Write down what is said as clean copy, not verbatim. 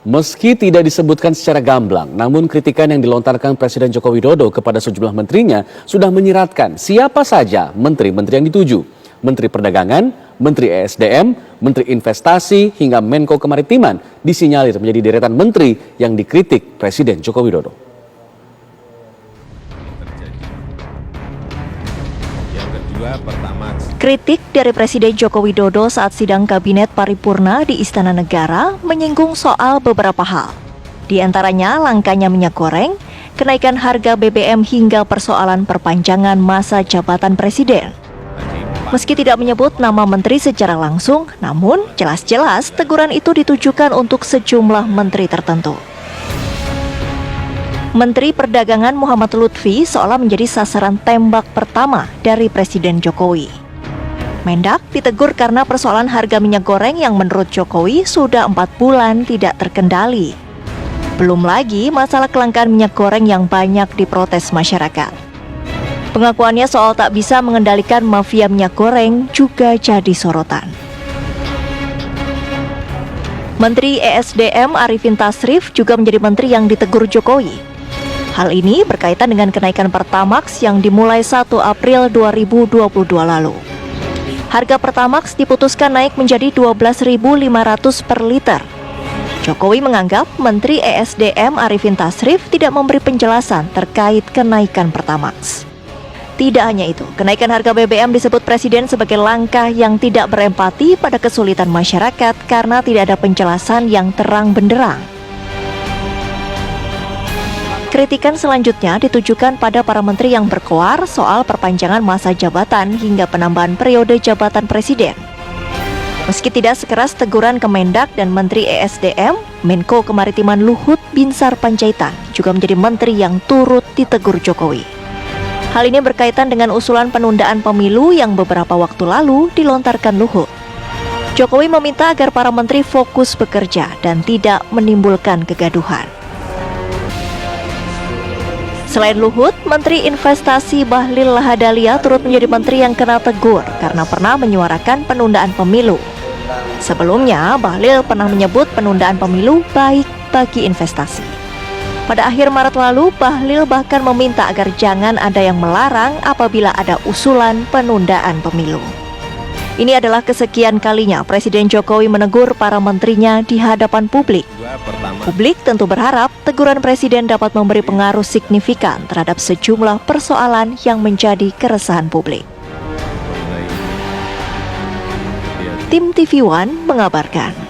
Meski tidak disebutkan secara gamblang, namun kritikan yang dilontarkan Presiden Joko Widodo kepada sejumlah menterinya sudah menyiratkan siapa saja menteri-menteri yang dituju. Menteri Perdagangan, Menteri ESDM, Menteri Investasi, hingga Menko Kemaritiman disinyalir menjadi deretan menteri yang dikritik Presiden Joko Widodo. Kritik dari Presiden Joko Widodo saat sidang Kabinet Paripurna di Istana Negara menyinggung soal beberapa hal. Di antaranya langkanya minyak goreng, kenaikan harga BBM hingga persoalan perpanjangan masa jabatan Presiden. Meski tidak menyebut nama menteri secara langsung, namun jelas-jelas teguran itu ditujukan untuk sejumlah menteri tertentu. Menteri Perdagangan Muhammad Lutfi seolah menjadi sasaran tembak pertama dari Presiden Jokowi. Mendak ditegur karena persoalan harga minyak goreng yang menurut Jokowi sudah 4 bulan tidak terkendali. Belum lagi masalah kelangkaan minyak goreng yang banyak diprotes masyarakat. Pengakuannya soal tak bisa mengendalikan mafia minyak goreng juga jadi sorotan. Menteri ESDM Arifin Tasrif juga menjadi menteri yang ditegur Jokowi. Hal ini berkaitan dengan kenaikan Pertamax yang dimulai 1 April 2022 lalu. Harga Pertamax diputuskan naik menjadi 12.500 per liter. Jokowi menganggap Menteri ESDM Arifin Tasrif tidak memberi penjelasan terkait kenaikan Pertamax. Tidak hanya itu, kenaikan harga BBM disebut Presiden sebagai langkah yang tidak berempati pada kesulitan masyarakat karena tidak ada penjelasan yang terang benderang. Kritikan selanjutnya ditujukan pada para menteri yang berkoar soal perpanjangan masa jabatan hingga penambahan periode jabatan Presiden. Meski tidak sekeras teguran Kemendak dan Menteri ESDM, Menko Kemaritiman Luhut Binsar Panjaitan juga menjadi menteri yang turut ditegur Jokowi. Hal ini berkaitan dengan usulan penundaan pemilu yang beberapa waktu lalu dilontarkan Luhut. Jokowi meminta agar para menteri fokus bekerja dan tidak menimbulkan kegaduhan. Selain Luhut, Menteri Investasi Bahlil Lahadalia turut menjadi menteri yang kena tegur karena pernah menyuarakan penundaan pemilu. Sebelumnya, Bahlil pernah menyebut penundaan pemilu baik bagi investasi. Pada akhir Maret lalu, Bahlil bahkan meminta agar jangan ada yang melarang apabila ada usulan penundaan pemilu. Ini adalah kesekian kalinya Presiden Jokowi menegur para menterinya di hadapan publik. Publik tentu berharap teguran Presiden dapat memberi pengaruh signifikan terhadap sejumlah persoalan yang menjadi keresahan publik. Tim TV One mengabarkan.